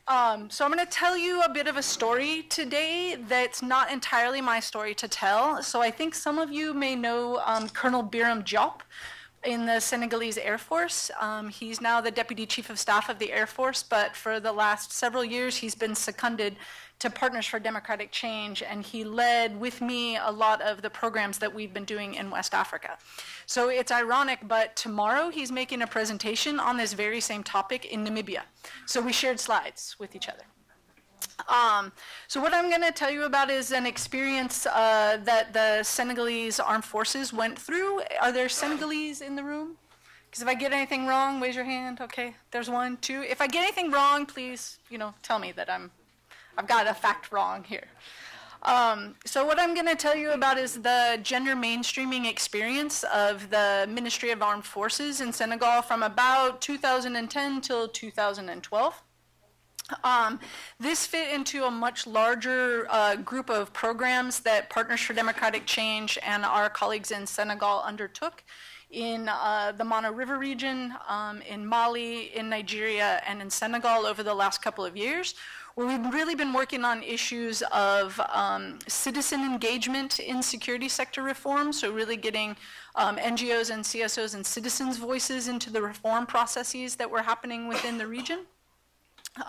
So I'm going to tell you a bit of a story today that's not entirely my story to tell. So I think some of you may know Colonel Biram Diop in the Senegalese Air Force. He's now the Deputy Chief of Staff of the Air Force, but for the last several years he's been seconded to Partners for Democratic Change, and he led with me a lot of the programs that we've been doing in West Africa. So it's ironic, but tomorrow he's making a presentation on this very same topic in Namibia. So we shared slides with each other. So what I'm going to tell you about is an experience that the Senegalese Armed Forces went through. Are there Senegalese in the room? Because if I get anything wrong, raise your hand. Okay, there's one, two. If I get anything wrong, please, tell me that I've got a fact wrong here. So what I'm going to tell you about is the gender mainstreaming experience of the Ministry of Armed Forces in Senegal from about 2010 till 2012. This fit into a much larger group of programs that Partners for Democratic Change and our colleagues in Senegal undertook in the Mana River region, in Mali, in Nigeria, and in Senegal over the last couple of years, where we've really been working on issues of citizen engagement in security sector reform, so really getting NGOs and CSOs and citizens' voices into the reform processes that were happening within the region.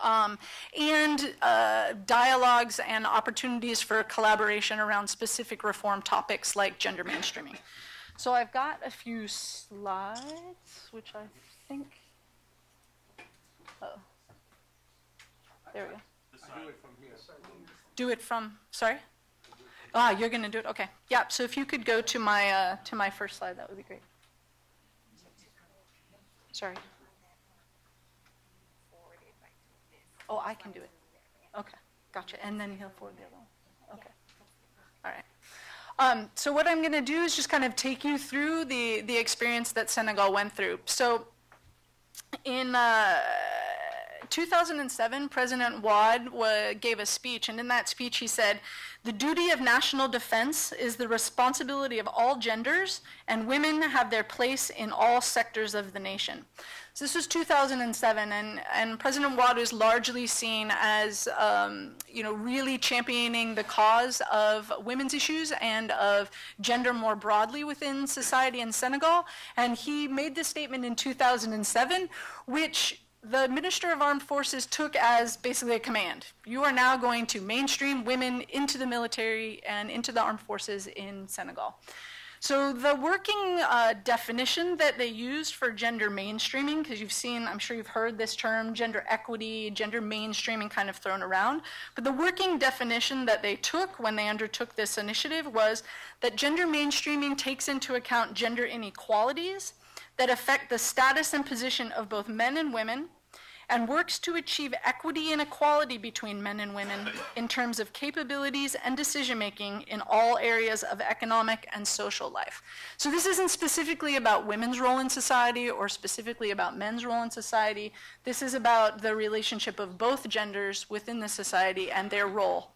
And dialogues and opportunities for collaboration around specific reform topics like gender mainstreaming. So I've got a few slides, which I think, oh, there we go. Do it from here. Do it from, sorry? You're going to do it? Okay. Yeah, so if you could go to my first slide, that would be great. Sorry. Oh, I can do it. Okay, gotcha. And then he'll forward the other one. Okay. All right. So what I'm going to do is just kind of take you through the experience that Senegal went through. So in 2007, President Wade gave a speech, and in that speech he said, "The duty of national defense is the responsibility of all genders, and women have their place in all sectors of the nation." So this was 2007, and President Wade was largely seen as, really championing the cause of women's issues and of gender more broadly within society in Senegal. And he made this statement in 2007, which the Minister of Armed Forces took as basically a command. You are now going to mainstream women into the military and into the armed forces in Senegal. So the working definition that they used for gender mainstreaming, because you've seen, I'm sure you've heard this term, gender equity, gender mainstreaming kind of thrown around, but the working definition that they took when they undertook this initiative was that gender mainstreaming takes into account gender inequalities that affect the status and position of both men and women, and works to achieve equity and equality between men and women in terms of capabilities and decision-making in all areas of economic and social life. So this isn't specifically about women's role in society or specifically about men's role in society. This is about the relationship of both genders within the society and their role.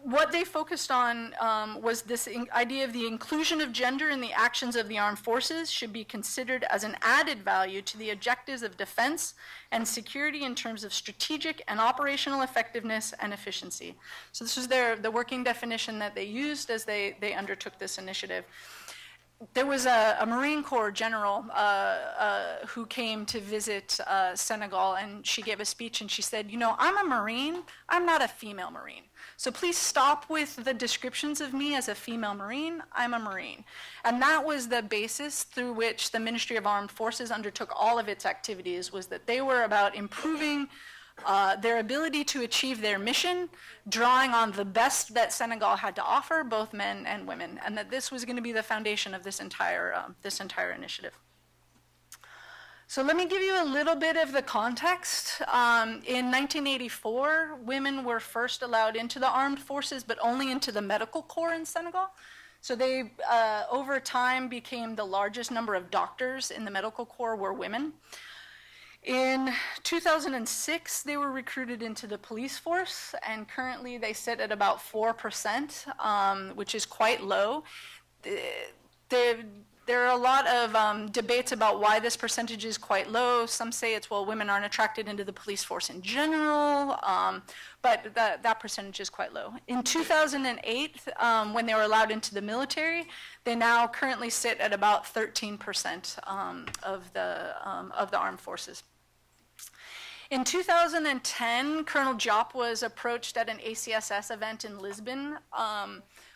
What they focused on was this idea of the inclusion of gender in the actions of the armed forces should be considered as an added value to the objectives of defense and security in terms of strategic and operational effectiveness and efficiency. So this was the working definition that they used as they undertook this initiative. There was a Marine Corps general who came to visit Senegal, and she gave a speech, and she said, I'm a Marine, I'm not a female Marine. So please stop with the descriptions of me as a female Marine, I'm a Marine. And that was the basis through which the Ministry of Armed Forces undertook all of its activities, was that they were about improving their ability to achieve their mission, drawing on the best that Senegal had to offer, both men and women, and that this was going to be the foundation of this entire initiative. So let me give you a little bit of the context. In 1984, women were first allowed into the armed forces, but only into the medical corps in Senegal. So they, over time, became the largest number of doctors in the medical corps were women. In 2006, they were recruited into the police force, and currently they sit at about 4%, which is quite low. The There are a lot of debates about why this percentage is quite low. Some say it's, well, women aren't attracted into the police force in general, but that percentage is quite low. In 2008, when they were allowed into the military, they now currently sit at about 13% of the armed forces. In 2010, Colonel Diop was approached at an ACSS event in Lisbon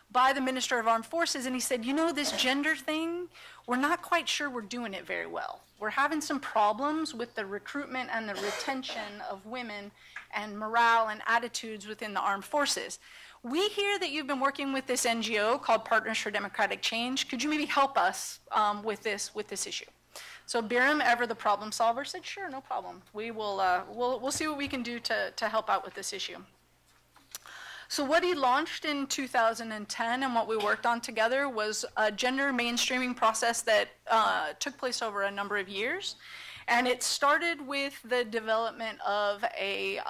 by the Minister of Armed Forces, and he said, you know, this gender thing, we're not quite sure we're doing it very well. We're having some problems with the recruitment and the retention of women and morale and attitudes within the armed forces. We hear that you've been working with this NGO called Partners for Democratic Change. Could you maybe help us with this issue? So Biram, ever the problem solver, said, sure, no problem. We will, we'll see what we can do to help out with this issue. So what he launched in 2010 and what we worked on together was a gender mainstreaming process that took place over a number of years. And it started with the development of a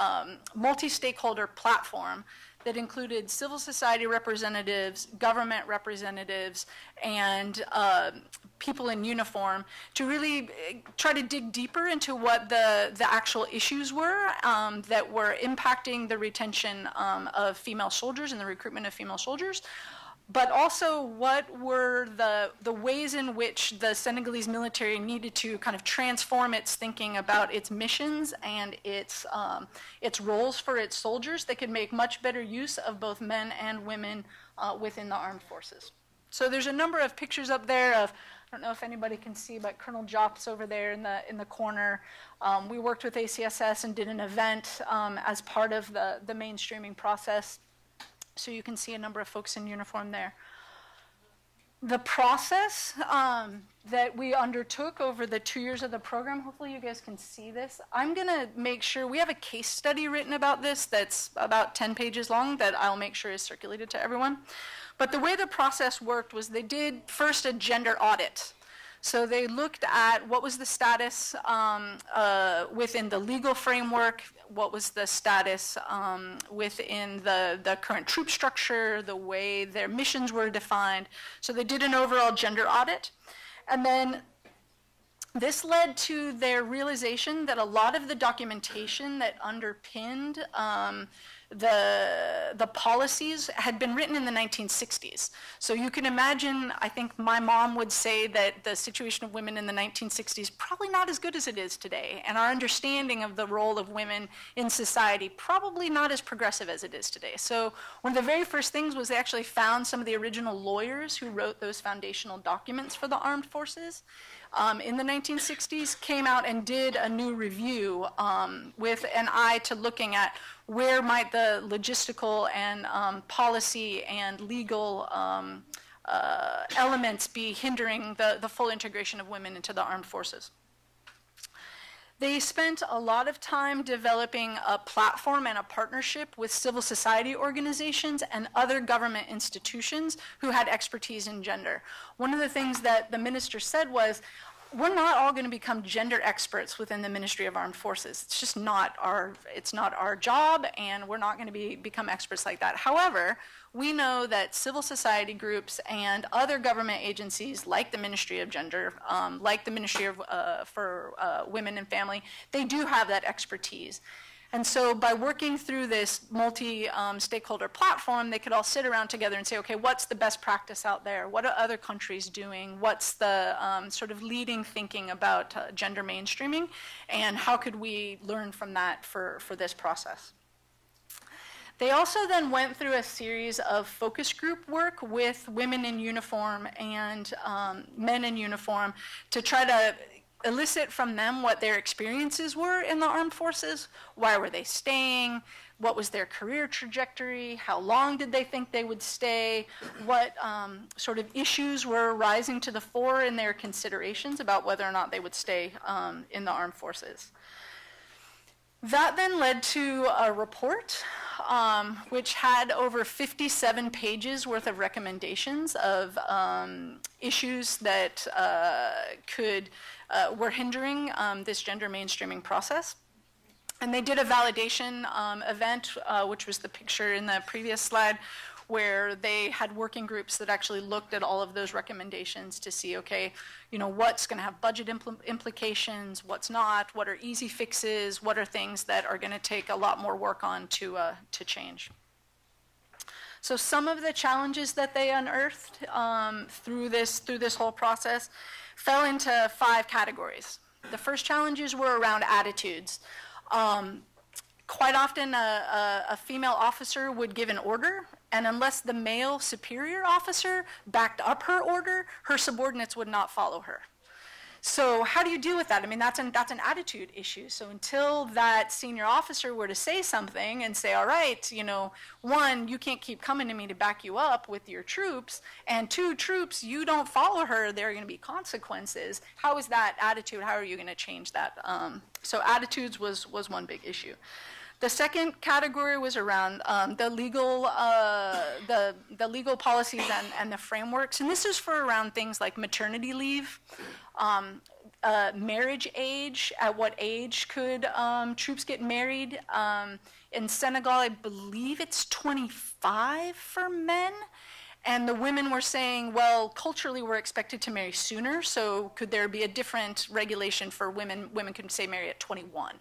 multi-stakeholder platform that included civil society representatives, government representatives, and people in uniform to really try to dig deeper into what the actual issues were that were impacting the retention of female soldiers and the recruitment of female soldiers, but also what were the ways in which the Senegalese military needed to kind of transform its thinking about its missions and its roles for its soldiers that could make much better use of both men and women within the armed forces. So there's a number of pictures up there of, I don't know if anybody can see, but Colonel Diop's over there in the corner. We worked with ACSS and did an event as part of the mainstreaming process. So you can see a number of folks in uniform there. The process that we undertook over the 2 years of the program, hopefully you guys can see this. I'm going to make sure, we have a case study written about this that's about 10 pages long that I'll make sure is circulated to everyone. But the way the process worked was they did first a gender audit. So they looked at what was the status within the legal framework, what was the status within the current troop structure, the way their missions were defined. So they did an overall gender audit. And then this led to their realization that a lot of the documentation that underpinned the policies had been written in the 1960s. So you can imagine, I think my mom would say that the situation of women in the 1960s probably not as good as it is today, and our understanding of the role of women in society probably not as progressive as it is today. So one of the very first things was they actually found some of the original lawyers who wrote those foundational documents for the armed forces in the 1960s, came out and did a new review with an eye to looking at where might the logistical and policy and legal elements be hindering the full integration of women into the armed forces. They spent a lot of time developing a platform and a partnership with civil society organizations and other government institutions who had expertise in gender. One of the things that the minister said was, we're not all going to become gender experts within the Ministry of Armed Forces. It's just not our job, and we're not going to become experts like that. However, we know that civil society groups and other government agencies like the Ministry of Gender, like the Ministry of, for Women and Family, they do have that expertise. And so by working through this multi-stakeholder platform, they could all sit around together and say, okay, what's the best practice out there? What are other countries doing? What's the sort of leading thinking about gender mainstreaming? And how could we learn from that for this process? They also then went through a series of focus group work with women in uniform and men in uniform to try to elicit from them what their experiences were in the armed forces. Why were they staying? What was their career trajectory? How long did they think they would stay? What sort of issues were rising to the fore in their considerations about whether or not they would stay in the armed forces? That then led to a report which had over 57 pages worth of recommendations of issues that were hindering this gender mainstreaming process. And they did a validation event, which was the picture in the previous slide, where they had working groups that actually looked at all of those recommendations to see, okay, you know, what's going to have budget implications, what's not, what are easy fixes, what are things that are going to take a lot more work on to change. So some of the challenges that they unearthed through this whole process fell into 5 categories. The first challenges were around attitudes. Quite often a female officer would give an order, and unless the male superior officer backed up her order, her subordinates would not follow her. So how do you deal with that? I mean, that's an attitude issue. So until that senior officer were to say something and say, all right, you know, 1, you can't keep coming to me to back you up with your troops, and 2, troops, you don't follow her, there are going to be consequences. How is that attitude? How are you going to change that? So attitudes was one big issue. The second category was around the legal policies and the frameworks, and this is for around things like maternity leave, marriage age, at what age could troops get married. In Senegal, I believe it's 25 for men. And the women were saying, well, culturally we're expected to marry sooner, so could there be a different regulation for women? Women could, say, marry at 21.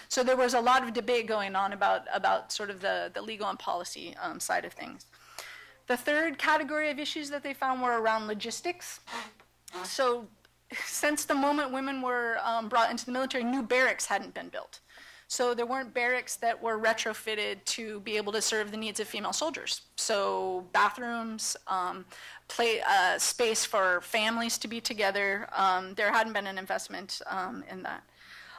So there was a lot of debate going on about sort of the legal and policy side of things. The third category of issues that they found were around logistics. So since the moment women were brought into the military, new barracks hadn't been built. So there weren't barracks that were retrofitted to be able to serve the needs of female soldiers. So bathrooms, space for families to be together. There hadn't been an investment in that.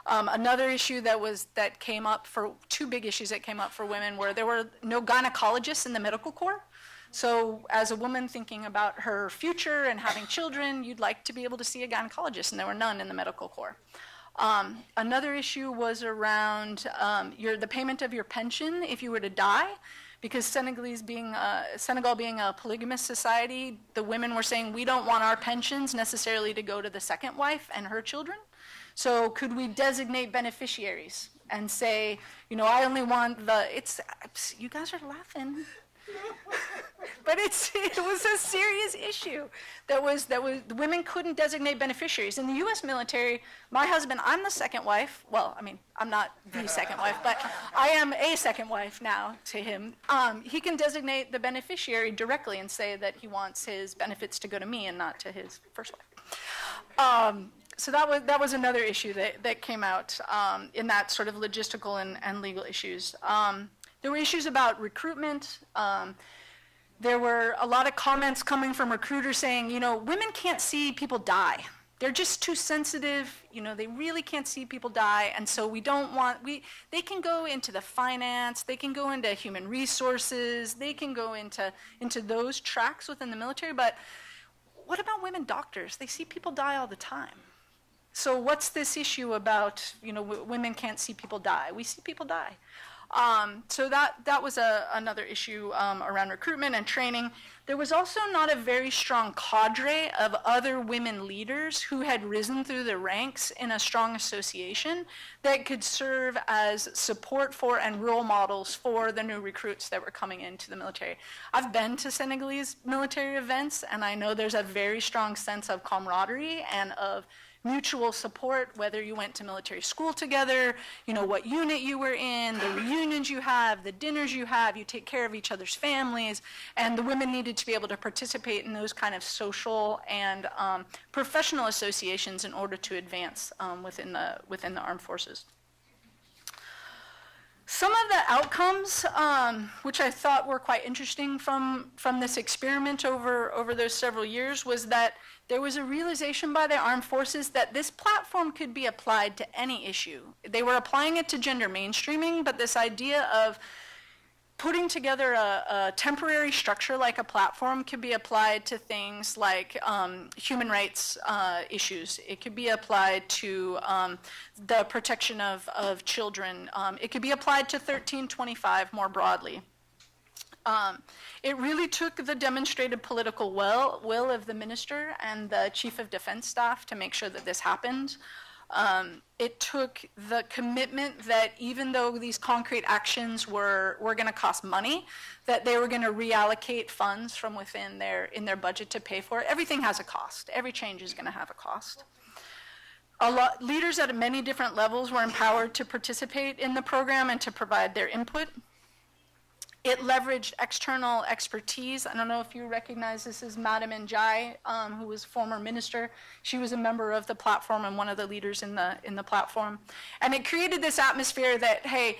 Another issue that came up for 2 big issues that came up for women were there were no gynecologists in the medical corps. So as a woman thinking about her future and having children, you'd like to be able to see a gynecologist, and there were none in the medical corps. Another issue was around the payment of your pension if you were to die, because Senegal being a polygamous society, the women were saying, we don't want our pensions necessarily to go to the second wife and her children. So could we designate beneficiaries and say, you know, I only want you guys are laughing. But it was a serious issue. The women couldn't designate beneficiaries. In the U.S. military, my husband, I'm the second wife. Well, I mean, I'm not the second wife, but I am a second wife now to him. He can designate the beneficiary directly and say that he wants his benefits to go to me and not to his first wife. So that was another issue that came out in that sort of logistical and legal issues. There were issues about recruitment. There were a lot of comments coming from recruiters saying, you know, women can't see people die. They're just too sensitive. You know, they really can't see people die. And so we don't want, they can go into the finance, they can go into human resources, they can go into those tracks within the military. But what about women doctors? They see people die all the time. So what's this issue about, you know, women can't see people die? We see people die. So that was another issue around recruitment and training. There was also not a very strong cadre of other women leaders who had risen through the ranks in a strong association that could serve as support for and role models for the new recruits that were coming into the military. I've been to Senegalese military events, and I know there's a very strong sense of camaraderie and of mutual support, whether you went to military school together, you know, what unit you were in, the reunions you have, the dinners you have, you take care of each other's families, and the women needed to be able to participate in those kind of social and professional associations in order to advance within the armed forces. Some of the outcomes, which I thought were quite interesting from this experiment over those several years, was that there was a realization by the armed forces that this platform could be applied to any issue. They were applying it to gender mainstreaming, but this idea of putting together a temporary structure like a platform could be applied to things like human rights issues. It could be applied to the protection of children. It could be applied to 1325 more broadly. It really took the demonstrated political will of the minister and the chief of defense staff to make sure that this happened. It took the commitment that even though these concrete actions were going to cost money, that they were going to reallocate funds from within in their budget to pay for it. Everything has a cost. Every change is going to have a cost. Leaders at many different levels were empowered to participate in the program and to provide their input. It leveraged external expertise. I don't know if you recognize this is Madam Njai, who was former minister. She was a member of the platform and one of the leaders in the platform. And it created this atmosphere that, hey,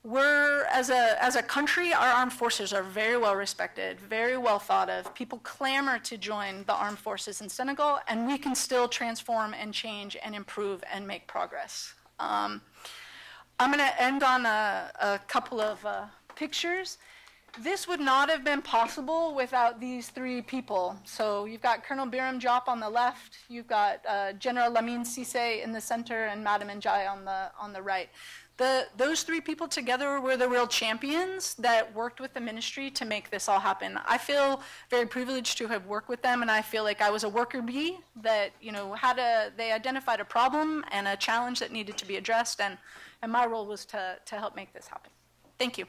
we're, as a country, our armed forces are very well respected, very well thought of. People clamor to join the armed forces in Senegal, and we can still transform and change and improve and make progress. I'm going to end on a couple of pictures. This would not have been possible without these three people. So you've got Colonel Biram Diop on the left, you've got General Lamine Cissé in the center, and Madam Njai on the right. Those three people together were the real champions that worked with the ministry to make this all happen. I feel very privileged to have worked with them, and I feel like I was a worker bee that, you know, they identified a problem and a challenge that needed to be addressed, and my role was to help make this happen. Thank you.